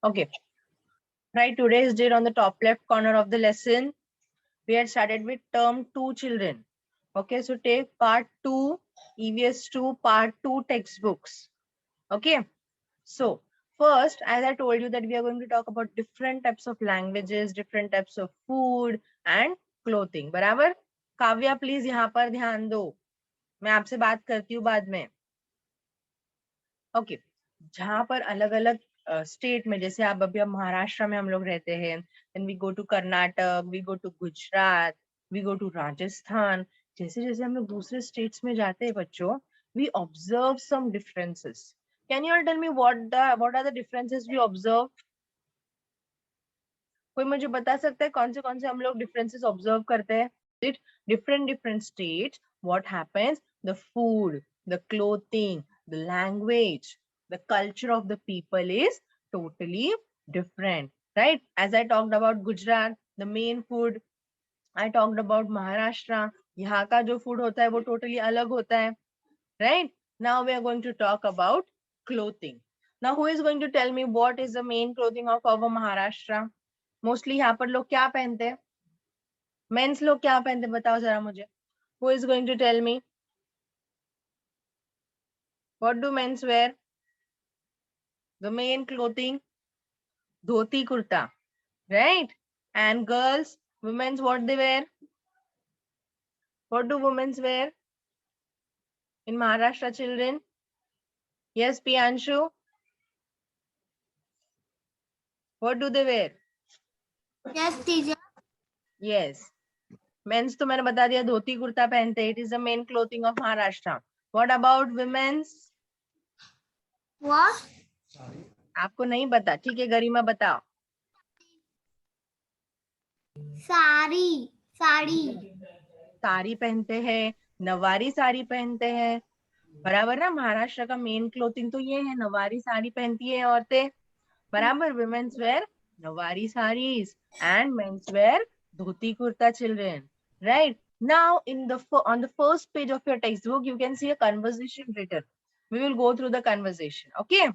Okay, right. Today's date on the top left corner of the lesson. We had started with term 2 children. Okay, so take part 2, EVS 2, part 2 textbooks. Okay, so first, as I told you that we are going to talk about different types of languages, different types of food and clothing. बराबर? Kavya please यहाँ पर ध्यान दो, मैं आपसे बात करती हूँ बाद में. ओके, जहाँ पर अलग अलग स्टेट में, जैसे आप अभी महाराष्ट्र में हम लोग रहते हैं, then we go to Karnataka, we go to Gujarat, we go to Rajasthan. जैसे जैसे हम लोग दूसरे स्टेट्स में जाते हैं बच्चों, we observe some differences. Can you all tell me what are the differences we observe? कोई मुझे बता सकता है कौन से हम लोग डिफरेंसेस ऑब्जर्व करते हैं? Different states, what happens? The food, the clothing, the language, the culture of the people is totally different, right? As I talked about Gujarat, the main food. I talked about Maharashtra, यहाँ का जो food होता है वो totally अलग होता है, right? Now we are going to talk about clothing. Now who is going to tell me what is the main clothing of our Maharashtra? Mostly यहाँ पर लोग क्या पहनते हैं? मेंस लोग क्या पहनते हैं बताओ जरा मुझे. Who is going to tell me? What do men's wear? The main clothing, dhoti kurta, right? And girls, women's what they wear? What do women's wear in Maharashtra, children? Yes, Pianshu. What do they wear? Yes, teacher. Yes. Men's तो मैंने बता दिया धोती कुर्ता पहनते. It is the main clothing of Maharashtra. What about women's? What? आपको नहीं पता, ठीक है गरिमा बताओ. साड़ी. साड़ी. साड़ी पहनते हैं, नवारी साड़ी पहनते हैं, बराबर ना. महाराष्ट्र का मेन क्लोथिंग तो ये है, नवारी साड़ी पहनती है औरतें, बराबर. Women's wear Nauvari saris and men's wear dhoti kurta, children, right. Now on the first page of your textbook you can see a conversation written. We will go through the conversation. Okay,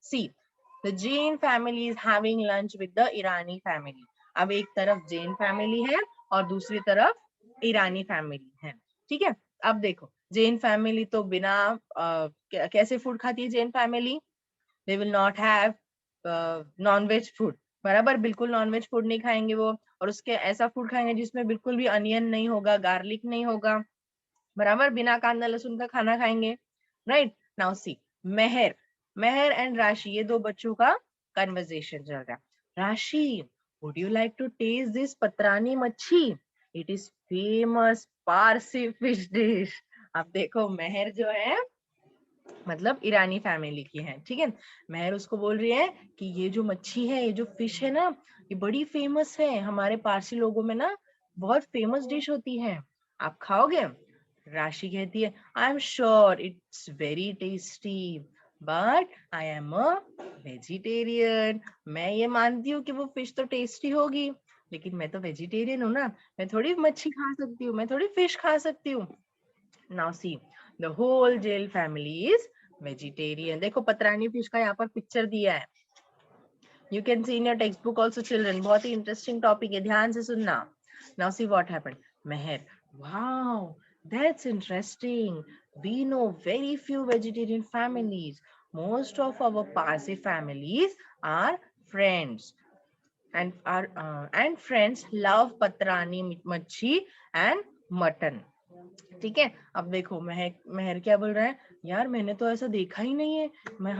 see, the Jain family is having lunch with the Irani family. अब एक तरफ Jain family है और दूसरी तरफ ईरानी family है, ठीक है. अब देखो, जैन फैमिली तो बिना कैसे फूड खाती है Jain family? They will not have non veg food, बराबर. बिल्कुल नॉन-वेज फूड नहीं खाएंगे वो, और उसके ऐसा फूड खाएंगे जिसमें बिल्कुल भी अनियन नहीं होगा, गार्लिक नहीं होगा, बराबर. बिना कांदा लहसुन का खाना खाएंगे, right. Now see, Mehar Mehar and Rashi, ये दो बच्चों का कन्वर्सेशन चल रहा है. Rashi, would you like to taste this Patrani machhi? It is famous Parsi fish dish. अब देखो, मेहर जो है मतलब ईरानी फैमिली की है, ठीक है. मेहर उसको बोल रही है कि ये जो मच्छी है, ये जो फिश है ना, ये बड़ी फेमस है, हमारे पारसी लोगों में ना बहुत फेमस डिश होती है, आप खाओगे? राशि कहती है, I am sure it's very tasty but I am a vegetarian. मैं ये मानती हूँ कि वो फिश तो टेस्टी होगी, लेकिन मैं तो वेजिटेरियन हूँ ना, मैं थोड़ी मच्छी खा सकती हूँ, मैं थोड़ी फिश खा सकती हूँ. Now see, the whole jail family is vegetarian. देखो पत्रानी फिश का यहाँ पर पिक्चर दिया है. You can see in your textbook also, children. बहुत ही interesting topic है, ध्यान से सुनना. Now see what happened. Meher, wow, that's interesting. We know very few vegetarian families. Most of our Parsi families are friends. And friends love patrani मच्छी and mutton. ठीक है. अब देखो, मेहर क्या बोल रहा है, यार मैंने तो ऐसा देखा ही नहीं है,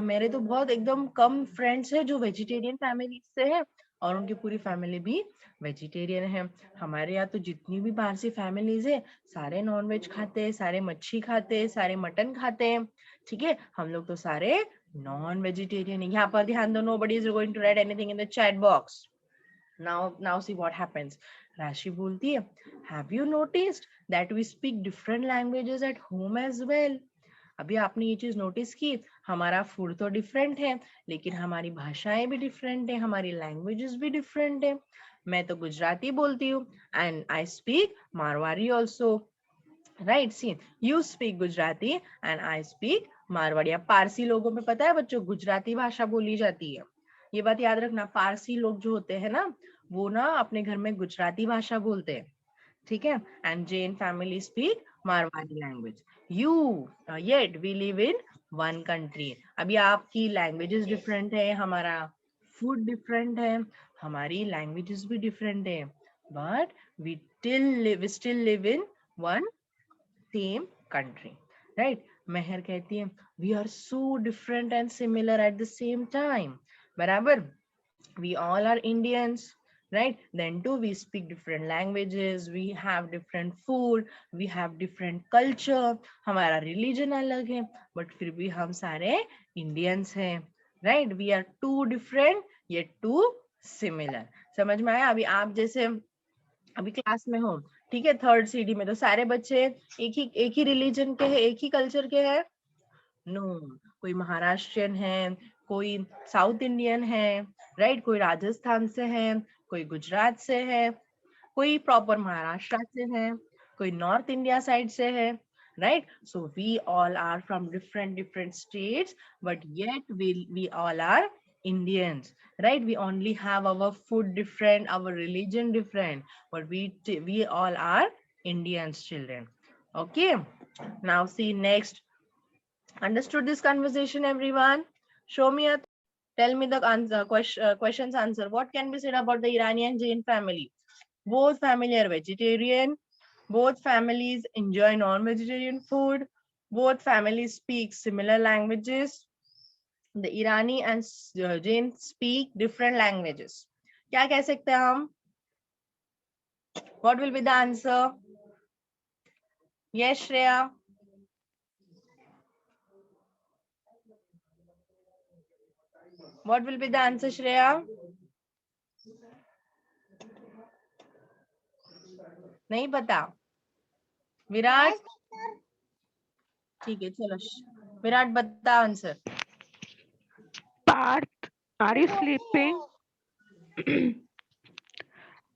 मेरे तो बहुत एकदम कम फ्रेंड्स है जो वेजिटेरियन फैमिली से है, और उनकी पूरी फैमिली भी वेजिटेरियन है. हमारे यहाँ तो जितनी भी पारसी फैमिलीज है, सारे नॉन वेज खाते हैं, सारे मच्छी खाते हैं, सारे मटन खाते हैं, ठीक है. हम लोग तो सारे नॉन वेजिटेरियन है. यहाँ पर ध्यान दो, nobody is going to write anything in the chat box. Now see what happens. राशि बोलती है, have you noticed that we speak different languages at home as well? अभी आपने ये चीज नोटिस की, हमारा फूड तो डिफरेंट है, लेकिन हमारी भाषाएं भी डिफरेंट है, हमारी लैंग्वेजेस भी डिफरेंट है. मैं तो गुजराती बोलती हूँ and I speak Marwari also, right? See, you speak Gujarati and I speak Marwari. अब पारसी लोगों में पता है बच्चों गुजराती भाषा बोली जाती है, ये बात याद रखना। पारसी लोग जो होते हैं ना वो ना अपने घर में गुजराती भाषा बोलते हैं, ठीक है। And Jain family speak Marwari language. You yet we live in one country. अभी आपकी लैंग्वेजेस डिफरेंट है, हमारा फूड डिफरेंट है, हमारी लैंग्वेजेस भी डिफरेंट है, but we still live in one same country, right. Mehar कहती है we are so different and similar at the same time, बराबर। We all are Indians, right? Then too we speak different languages, we have different food, we have different culture, हमारा religion अलग है, but फिर भी हम सारे Indians हैं, right? We are too different yet too similar. समझ में आया? अभी आप जैसे अभी क्लास में हो, ठीक है, थर्ड सीडी में, तो सारे बच्चे एक ही रिलीजन के हैं, एक ही कल्चर के हैं? नो, कोई महाराष्ट्रियन है, कोई साउथ इंडियन है, राइट, कोई राजस्थान से है, कोई गुजरात से है, कोई प्रॉपर महाराष्ट्र से है, कोई नॉर्थ इंडिया साइड से है, right. So we all are from different different states, but yet we all are Indians, right? We only have our food different, our religion different, but we all are Indians, children. Okay, now see next. Understood this conversation, everyone? Show me a, tell me the answer, questions answer. What can be said about the Iranian Jain family? Both family are vegetarian. Both families enjoy non-vegetarian food. Both families speak similar languages. The Irani and Jain speak different languages. क्या कह सकते हैं हम? What will be the answer? Yes, Shreya. What will be the answer, Shreya? नहीं पता? विराट? ठीक है, चलो विराट बता answer. Parth, are you sleeping?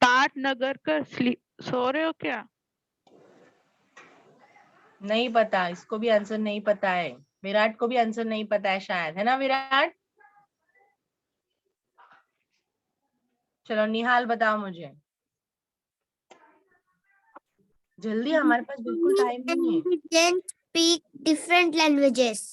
Parth नगर का सो रहे हो क्या? नहीं पता, इसको भी आंसर नहीं पता है, विराट को भी आंसर नहीं पता है शायद, है ना विराट? चलो निहाल बताओ मुझे जल्दी, हमारे पास बिल्कुल टाइम नहीं है। Then speak different languages.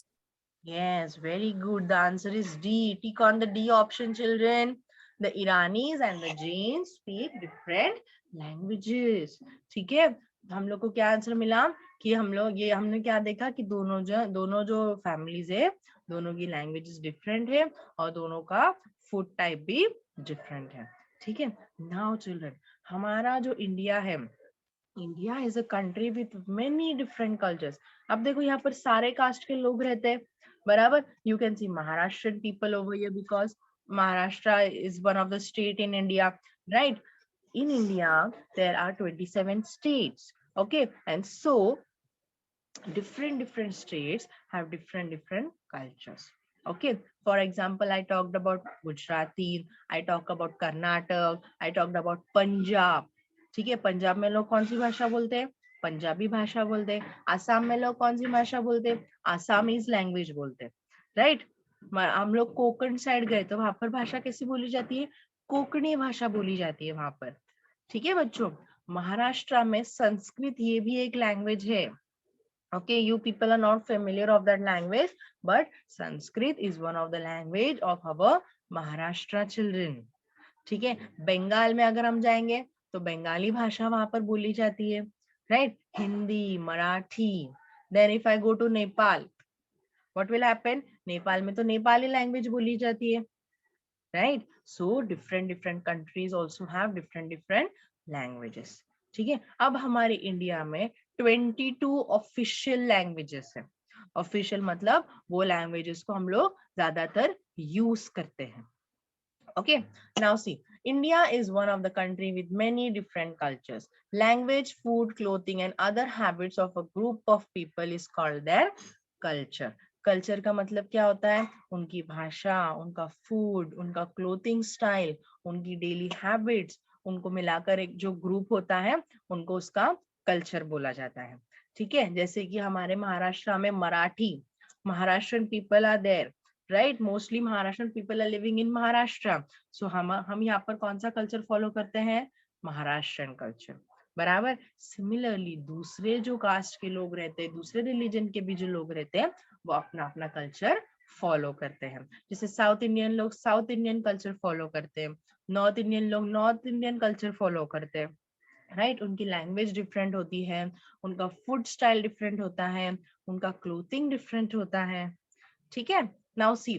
Yes, very good. The answer is D. Tick on the D option, children. The Iranis and the Jains speak different languages. ठीक है, हम लोग को क्या आंसर मिला कि हम लोग ये हमने क्या देखा कि दोनों जो फैमिलीज है दोनों की लैंग्वेजेस डिफरेंट है और दोनों का फूड टाइप भी डिफरेंट है, ठीक है। नाउ चिल्ड्रन, हमारा जो इंडिया है, India is a country with many different cultures. अब देखो यहाँ पर सारे कास्ट के लोग रहते हैं, बराबर। You can C Maharashtrian people over here because Maharashtra is one of the state in India, right. In India, there are 27 states, okay, and so different states have different cultures, okay. For example, I talked about Gujarati, I talked about Karnataka, I talked about Punjab, ठीक है। पंजाब में लोग कौन सी भाषा बोलते हैं? पंजाबी भाषा बोलते हैं। आसाम में लोग कौन सी भाषा बोलते हैं? आसामीज लैंग्वेज बोलते हैं, राइट। हम लोग कोकण साइड गए तो वहां पर भाषा कैसी बोली जाती है? कोकणी भाषा बोली जाती है वहां पर, ठीक है बच्चों। महाराष्ट्र में संस्कृत ये भी एक लैंग्वेज है, okay. You people are not familiar of that language, but Sanskrit is one of the language of our Maharashtra children, ठीक है। बंगाल में अगर हम जाएंगे तो बंगाली भाषा वहां पर बोली जाती है, right. Hindi, Marathi. Then if I go to Nepal, what will happen? Nepal में तो नेपाली लैंग्वेज बोली जाती है, right. So different countries also have different languages, ठीक है। अब हमारे इंडिया में 22 ऑफिशियल लैंग्वेजेस है। ऑफिशियल मतलब वो लैंग्वेजेस को हम लोग ज्यादातर यूज करते हैं, okay. Now see, India is one of the country with many different cultures. Language, food, clothing and other habits of a group of people is called their culture. Culture का मतलब क्या होता है? उनकी भाषा, उनका फूड, उनका क्लोथिंग स्टाइल, उनकी डेली हैबिट्स, उनको मिलाकर एक जो ग्रुप होता है उनको उसका कल्चर बोला जाता है, ठीक है। जैसे कि हमारे महाराष्ट्र में Marathi, Maharashtrian people are there, right? Mostly Maharashtrian people are living in Maharashtra. So हम यहाँ पर कौन सा culture follow करते हैं? Maharashtrian culture. बराबर. Similarly दूसरे जो कास्ट के लोग रहते हैं, दूसरे रिलीजन के भी जो लोग रहते हैं, वो अपना अपना कल्चर फॉलो करते हैं. जैसे साउथ इंडियन लोग साउथ इंडियन कल्चर फॉलो करते हैं, नॉर्थ इंडियन लोग नॉर्थ इंडियन कल्चर फॉलो करते हैं, राइट? उनकी लैंग्वेज डिफरेंट होती है, उनका फूड स्टाइल डिफरेंट होता है, उनका क्लोथिंग डिफरेंट होता है. ठीक है. Now see,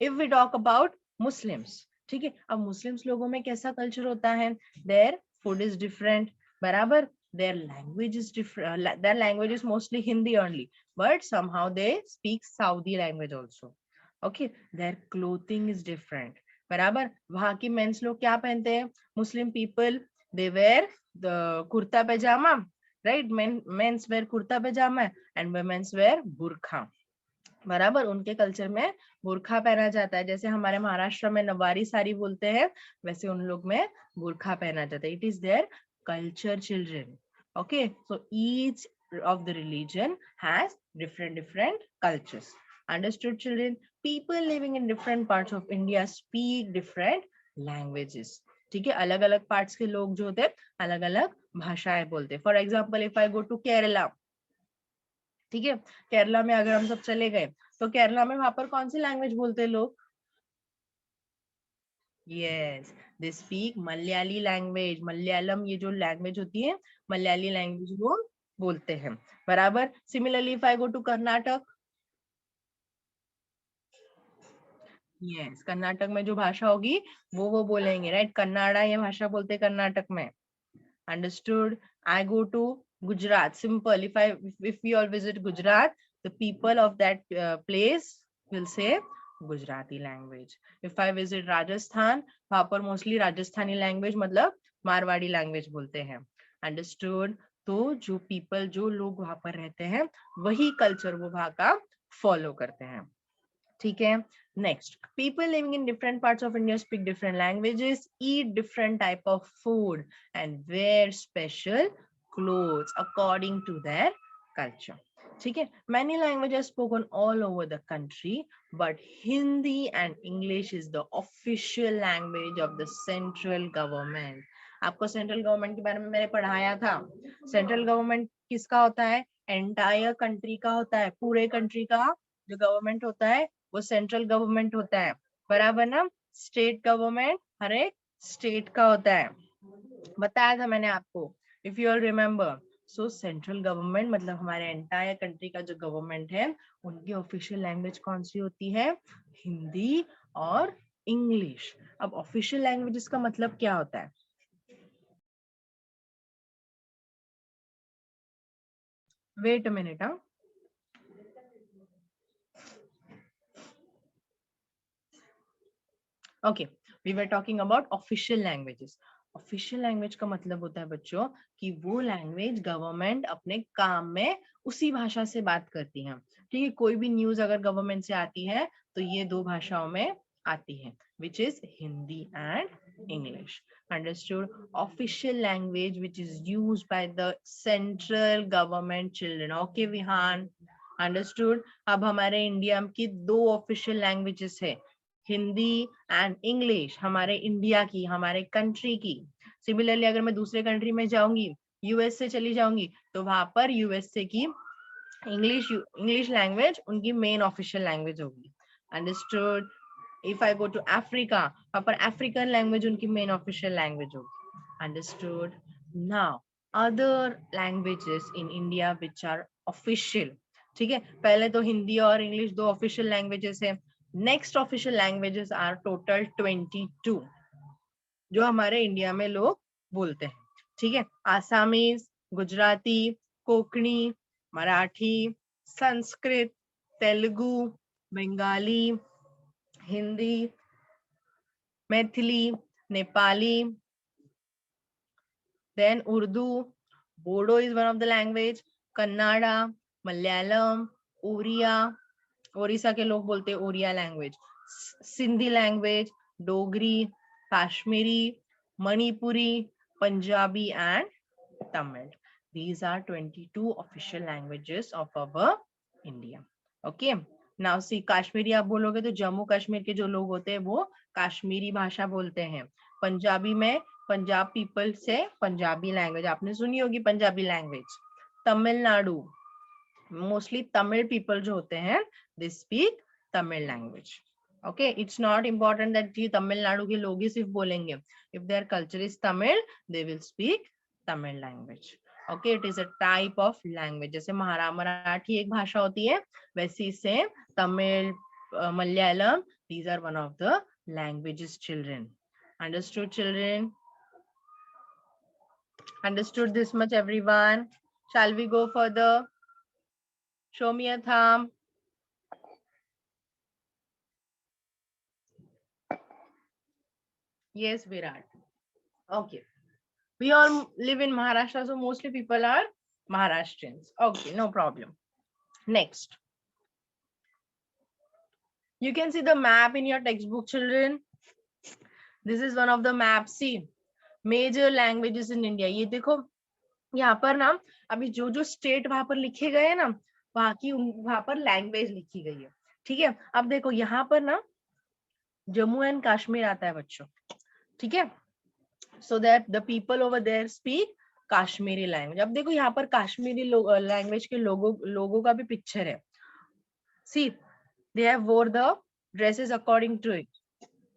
if we talk about Muslims, ठीक है, अब मुस्लिम्स लोगों में कैसा कल्चर होता है? देयर फूड इज डिफरेंट, बराबर. their language is different, their language is mostly Hindi only, but somehow they speak Saudi language also. Okay, their clothing is different, बराबर. वहां की मेंस लोग क्या पहनते हैं? मुस्लिम people, they wear the kurta pajama, right? men's wear kurta pajama and women's wear burqa, बराबर. उनके culture में बुरखा पहना जाता है. जैसे हमारे महाराष्ट्र में नवारी साड़ी बोलते हैं, वैसे उन लोग में बुरखा पहना जाता है. It is their culture, children. Okay, so each of the religion has different cultures. Understood, children? People living in different parts of India speak different languages. ठीक है, अलग अलग पार्ट्स के लोग जो होते हैं अलग अलग भाषाएं बोलते हैं. For example, if I go to Kerala, ठीक है, केरला में अगर हम सब चले गए तो केरला में वहां पर कौन सी लैंग्वेज बोलते हैं लोग? Yes, they speak Malayali language. Malayalam ये जो लैंग्वेज होती है, मलयाली लैंग्वेज वो बोलते हैं, बराबर. Similarly if I go to Karnataka, yes, Karnataka में जो भाषा होगी वो बोलेंगे, राइट? कन्नाडा ये भाषा बोलते हैं कर्नाटक में. Understood? I go to Gujarat. Simple. If we all visit Gujarat, the people of that place will say Gujarati language. If I visit Rajasthan, वहाँ पर mostly Rajasthani language मतलब मारवाड़ी language बोलते हैं. Understood? तो जो people, जो लोग वहाँ पर रहते हैं, वही culture वो वहाँ का follow करते हैं. ठीक है. Next, people living in different parts of India speak different languages, eat different type of food, and wear special clothes according to their culture. ठीक है. Many languages spoken all over the country, but Hindi and English is the official language of the central government. आपको central government के बारे में मैंने पढ़ाया था. Central government किसका होता है? एंटायर कंट्री का होता है. पूरे कंट्री का जो गवर्नमेंट होता है वो सेंट्रल गवर्नमेंट होता है, बराबर ना. स्टेट गवर्नमेंट हर एक स्टेट का होता है, बताया था मैंने आपको, if you all remember. So central government मतलब हमारे एंटायर कंट्री का जो गवर्नमेंट है, उनकी ऑफिशियल लैंग्वेज कौन सी होती है? हिंदी और इंग्लिश. अब ऑफिशियल लैंग्वेजेस का मतलब क्या होता है? Wait a minute. Okay, we were talking about official languages. Official language का मतलब होता है बच्चों कि वो लैंग्वेज गवर्नमेंट अपने काम में उसी भाषा से बात करती है. ठीक है, कोई भी न्यूज अगर गवर्नमेंट से आती है तो ये दो भाषाओं में आती है, which is Hindi and English. Understood? Official language which is used by the central government, children. Okay Vihan, understood? अब हमारे इंडिया की दो ऑफिशियल लैंग्वेजेस है, हिंदी एंड इंग्लिश, हमारे इंडिया की, हमारे कंट्री की. सिमिलरली अगर मैं दूसरे कंट्री में जाऊंगी, यूएस से चली जाऊंगी, तो वहां पर यूएसए की इंग्लिश लैंग्वेज उनकी मेन ऑफिशियल लैंग्वेज होगी. Understood? If I go to Africa, वहां पर अफ्रीकन लैंग्वेज उनकी मेन ऑफिशियल लैंग्वेज होगी. Understood? Now other languages in India which are official. ठीक है, पहले तो हिंदी और इंग्लिश दो ऑफिशियल लैंग्वेजेस है. Next official languages are total 22 जो हमारे इंडिया में लोग बोलते हैं. ठीक है, Assamese, Gujarati, Konkani, Marathi, Sanskrit, Telugu, Bengali, Hindi, Maithili, Nepali, then Urdu, Bodo is one of the language, Kannada, Malayalam, Oriya, Odisha के लोग बोलते हैं Oriya language, Sindhi language, Dogri, Kashmiri, Manipuri, Punjabi and Tamil. These are 22 official languages of our India. Okay now see Kashmiri आप बोलोगे तो जम्मू कश्मीर के जो लोग होते हैं वो कश्मीरी भाषा बोलते हैं। पंजाबी में पंजाब पीपल से पंजाबी लैंग्वेज आपने सुनी होगी, Punjabi language. Tamil Nadu mostly Tamil people जो होते हैं they speak Tamil language. Okay it's not important that ये तमिलनाडु के लोग ही सिर्फ बोलेंगे। If their culture is Tamil they will speak Tamil language. Okay it is a type of language. जैसे मराठी एक भाषा होती है वैसी से Tamil Malayalam these are one of the languages children. Understood children? Understood this much everyone? Shall we go further? Show me a thumb. Yes, Virat. Okay. We all live in Maharashtra, so mostly people are Maharashtrians. Okay, no problem. Next. You can see the map in your textbook, children. This is one of the maps. See, major languages in India. ये देखो यहाँ पर ना अभी जो जो state वहां पर लिखे गए हैं ना वहां पर लैंग्वेज लिखी गई है। ठीक है अब देखो यहाँ पर ना जम्मू एंड कश्मीर आता है बच्चों। ठीक है so that the people over there speak Kashmiri language. अब देखो यहाँ पर कश्मीरी लैंग्वेज के लोगों का भी पिक्चर है। See they have wore the dresses according to it.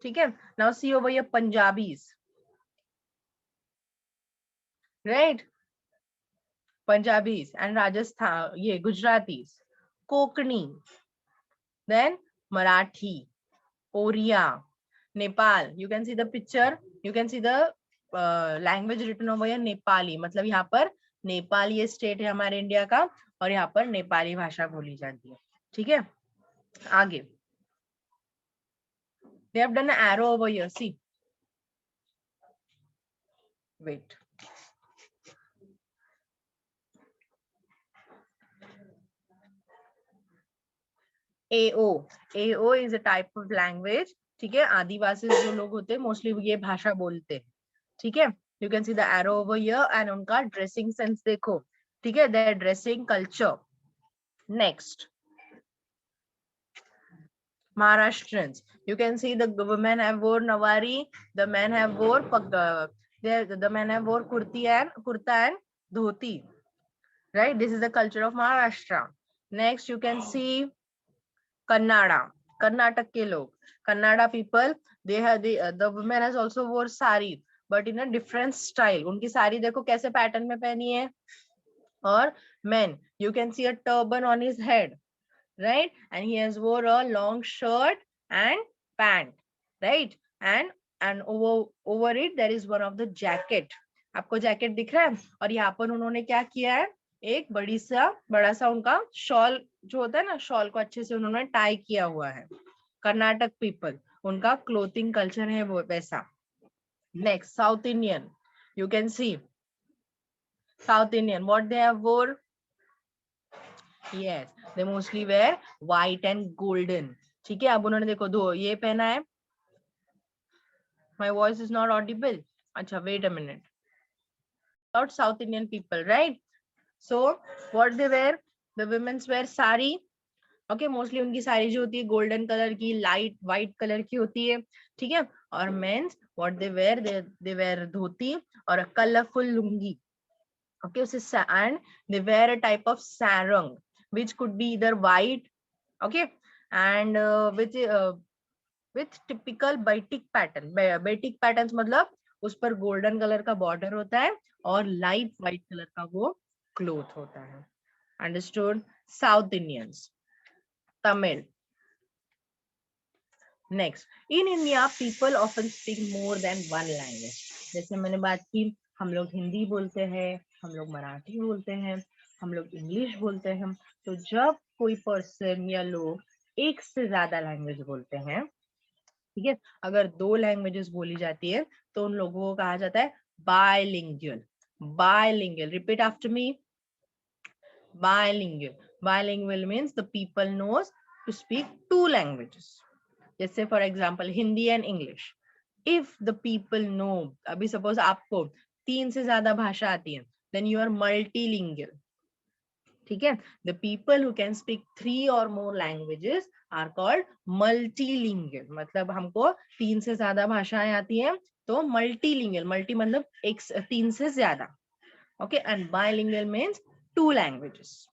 ठीक है now see over here Punjabis right Punjabis and Rajasthan, ये Gujaratis, Kokani, then Marathi, Oriya, Nepal. You can see the picture. You can see the language written over here Nepali. मतलब यहाँ पर नेपाल ये state है हमारे India का और यहाँ पर नेपाली भाषा बोली जाती है। ठीक है आगे they have done an arrow over here. See, wait. AO is a type of language. ठीक है आदिवासी जो लोग होते हैं मोस्टली ये भाषा बोलते हैं। ठीक है you can see the arrow over here and उनका ड्रेसिंग सेंस देखो। ठीक है their dressing culture. Next Maharashtrians. You can see the women have wore nawari, the men have wore the men have wore kurta and dhoti. Right? This is the culture of Maharashtra. Next, you can see Kannada. Karnataka ke log. Kannada people, they have the women has also wore sari, but in a different style. उनकी साड़ी देखो कैसे pattern में पहनी है। और men, you can see a turban on his head. Right and he has wore a long shirt and pant right and over it there is one of the jacket। आपको jacket दिख रहा है और यहाँ पर उन्होंने क्या किया है एक बड़ा सा उनका शॉल जो होता है ना शॉल को अच्छे से उन्होंने टाई किया हुआ है। कर्नाटक पीपल उनका क्लोथिंग कल्चर है वो वैसा। Next south Indian you can C south Indian what they have वोर। Yes, they mostly wear white and golden. ठीक है अब उन्होंने देखो दो ये पहना है। My voice is not audible. अच्छा wait a minute. About South Indian people, right? So what they wear? The women's wear sari. Okay, mostly उनकी साड़ी जो होती है गोल्डन कलर की लाइट व्हाइट कलर की होती है। ठीक है और men's what they wear they wear dhoti और a colorful lungi. Okay, and they wear a type of sarong which could be either white, okay, and with typical batik pattern। batik patterns मतलब उस पर गोल्डन कलर का border होता है और light white colour का वो क्लोथ होता है। Understood? South Indians Tamil. Next in India people often speak more than one language. जैसे मैंने बात की हम लोग हिंदी बोलते हैं, हम लोग मराठी बोलते हैं, हम लोग इंग्लिश बोलते हैं। तो जब कोई पर्सन या लोग एक से ज्यादा लैंग्वेज बोलते हैं, ठीक है, अगर दो लैंग्वेजेस बोली जाती है तो उन लोगों को कहा जाता है bilingual. Bilingual repeat after me. Bilingual. Bilingual means the people knows to speak two languages. जैसे for example Hindi and English. If the people know, अभी सपोज आपको 3 से ज्यादा भाषा आती है, देन यू आर मल्टीलिंगुअल। ठीक है, the people who can speak 3 or more languages are called multilingual. मतलब हमको 3 से ज्यादा भाषाएं आती हैं तो मल्टीलिंगुअल, मल्टी मतलब 3 से ज्यादा। Okay, and bilingual means 2 languages.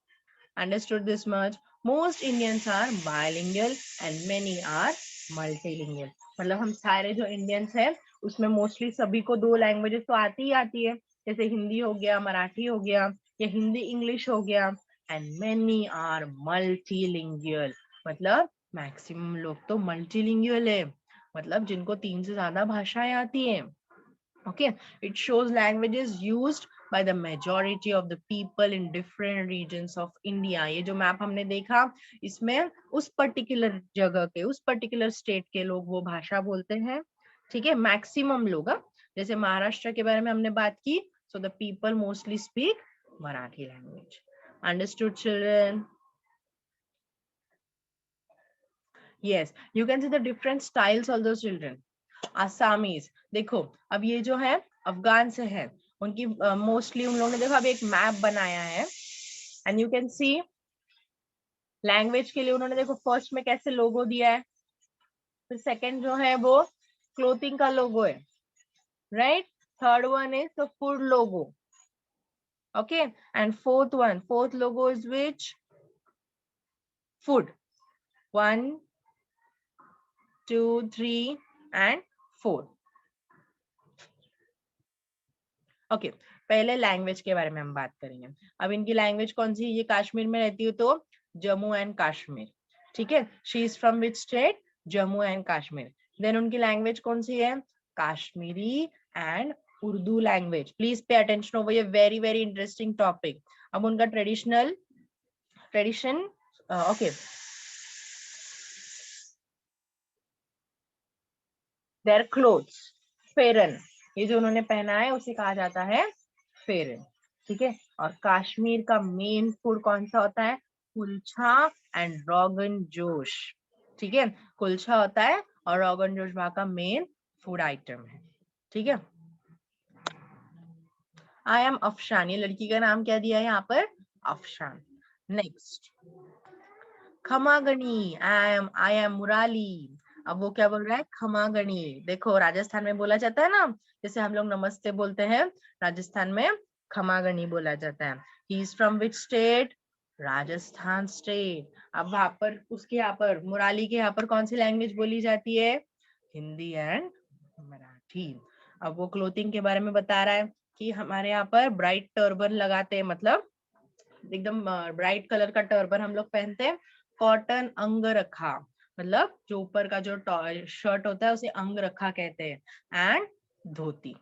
Understood this much? Most Indians are bilingual and many are multilingual. मतलब हम सारे जो इंडियंस हैं उसमें मोस्टली सभी को 2 लैंग्वेजेस तो आती ही आती है, जैसे हिंदी हो गया, मराठी हो गया, या हिंदी इंग्लिश हो गया। एंड many are multilingual, मतलब मैक्सिमम लोग तो मल्टीलिंगुअल है, मतलब जिनको 3 से ज्यादा भाषाएं आती हैं। Okay, it shows languages used by the majority of the people in different regions of India. ये जो मैप हमने देखा इसमें उस पर्टिकुलर जगह के, उस पर्टिकुलर स्टेट के लोग वो भाषा बोलते हैं। ठीक है, मैक्सिमम लोग। जैसे महाराष्ट्र के बारे में हमने बात की, so the people mostly speak Marathi language. Understood, children? Yes, you can see the different styles of those children. Assamese, देखो अब ये जो है अफगान से है, उनकी मोस्टली उन लोगों ने, देखो अब एक मैप बनाया है and you can C language के लिए उन्होंने देखो फर्स्ट में कैसे लोगो दिया है, फिर सेकंड जो है वो क्लोथिंग का लोगो है, right? Third one is the food logo, okay, and fourth logo is which? Food. 1 2 3 and 4। Okay, पहले लैंग्वेज के बारे में हम बात करेंगे। अब इनकी लैंग्वेज कौन सी है? ये कश्मीर में रहती है तो जम्मू एंड कश्मीर। ठीक है, she is from which state? Jammu and Kashmir. Then उनकी लैंग्वेज कौन सी है? Kashmiri and Urdu language. Please pay attention over, ये वेरी वेरी इंटरेस्टिंग टॉपिक। अब उनका tradition, okay, their clothes, pheran, ये जो उन्होंने पहना है उसे कहा जाता है फेरन। ठीक है, और कश्मीर का मेन फूड कौन सा होता है? कुलचा एंड रोगन जोश। ठीक है, कुलचा होता है और रोगन जोश वहां का मेन फूड आइटम है। ठीक है, आई एम अफशान, ये लड़की का नाम क्या दिया है यहाँ पर? अफशान। नेक्स्ट, खमागणी, आई एम मुराली। अब वो क्या बोल रहा है? खमागणी। देखो राजस्थान में बोला जाता है ना, जैसे हम लोग नमस्ते बोलते हैं, राजस्थान में खमागणी बोला जाता है। He is from which state? Rajasthan state. अब वहां पर उसके यहाँ पर मुराली के यहाँ पर कौन सी लैंग्वेज बोली जाती है? हिंदी एंड मराठी। अब वो क्लोथिंग के बारे में बता रहा है कि हमारे यहाँ पर ब्राइट टर्बन लगाते हैं, मतलब एकदम ब्राइट कलर का टर्बन हम लोग पहनते हैं। कॉटन अंगरखा, मतलब जो ऊपर का जो शर्ट होता है उसे अंगरखा कहते हैं। एंड धोती।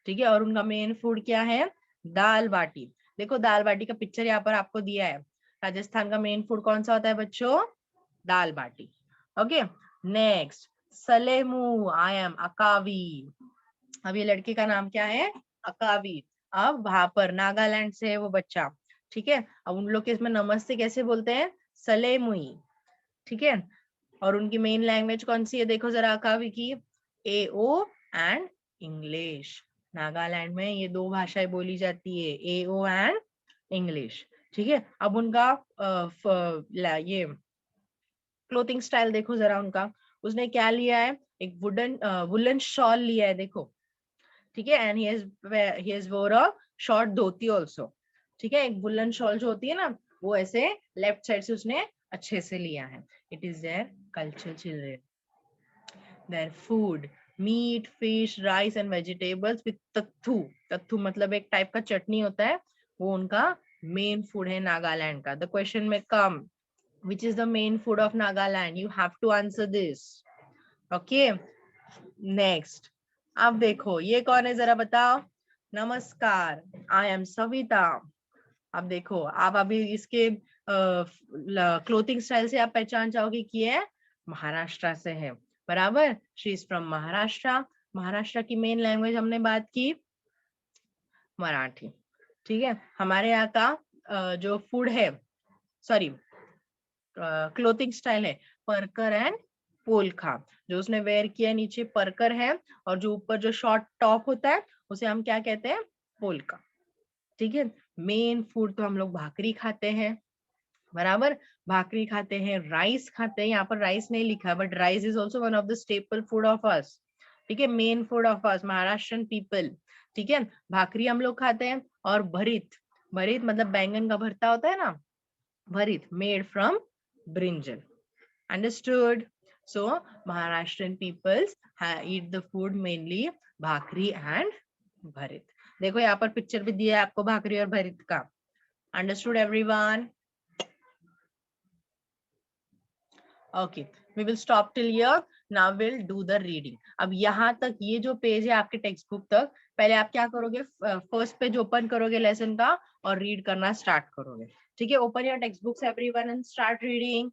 ठीक है, और उनका मेन फूड क्या है? दाल बाटी। देखो दाल बाटी का पिक्चर यहाँ पर आपको दिया है। राजस्थान का मेन फूड कौन सा होता है बच्चों? Dal baati. Okay, next, Salemu, I am Akavi. अब ये लड़के का नाम क्या है? अकावी। अब वहां पर नागालैंड से है वो बच्चा। ठीक है, अब उन लोग के इसमें नमस्ते कैसे बोलते हैं? सलेमुई। ठीक है, और उनकी मेन लैंग्वेज कौन सी है? देखो जरा अकावी की, एओ एंड इंग्लिश। नागालैंड में ये 2 भाषाएं बोली जाती है, एओ एंड इंग्लिश। ठीक है, अब उनका ये क्लोथिंग स्टाइल देखो जरा उनका। उसने क्या लिया है? एक वुलन शॉल लिया है, देखो। ठीक है, एंड ही हैज वोर अ शॉर्ट धोती आल्सो। ठीक है, एक वुलन शॉल जो होती है ना, वो ऐसे लेफ्ट साइड से उसने अच्छे से लिया है। It is their culture, children. Their food, meat, fish, rice and vegetables with तत्थू। तत्थू मतलब एक टाइप का चटनी होता है, वो उनका मेन फूड है नागालैंड का। द क्वेश्चन में कम, which is the main food of Nagaland? You have to answer this. Okay, next, अब देखो ये कौन है जरा बताओ। नमस्कार, आई एम सविता। अब देखो आप अभी इसके क्लोथिंग स्टाइल से आप पहचान जाओगे कि ये महाराष्ट्र से है, बराबर। She is from Maharashtra. Maharashtra की मेन लैंग्वेज हमने बात की मराठी। ठीक है, हमारे यहाँ का जो फूड है, सॉरी क्लोथिंग स्टाइल है परकर एंड पोलखा। जो उसने वेयर किया नीचे परकर है, और जो ऊपर जो शॉर्ट टॉप होता है उसे हम क्या कहते हैं? पोलका। ठीक है। मेन फूड तो हम लोग भाकरी खाते हैं, बराबर, भाकरी खाते हैं, राइस खाते हैं, यहाँ पर राइस नहीं लिखा but rice is also one of the staple food of us, ठीक है, main food of us Maharashtrian people, ठीक है। भाकरी हम लोग खाते हैं, और भरित, भरित मतलब बैंगन का भरता होता है ना, bharit made from brinjal, understood. So Maharashtrian peoples eat the food mainly bhakri and bharit. देखो यहाँ पर पिक्चर भी दिया है आपको भाकरी और भरित का, understood everyone? Okay, we will stop till here. Now we'll do the reading. अब यहाँ तक ये जो पेज है आपके टेक्स्ट बुक तक, पहले आप क्या करोगे, फर्स्ट पेज ओपन करोगे लेसन का और रीड करना स्टार्ट करोगे, ठीक है। Open your text books everyone and start reading.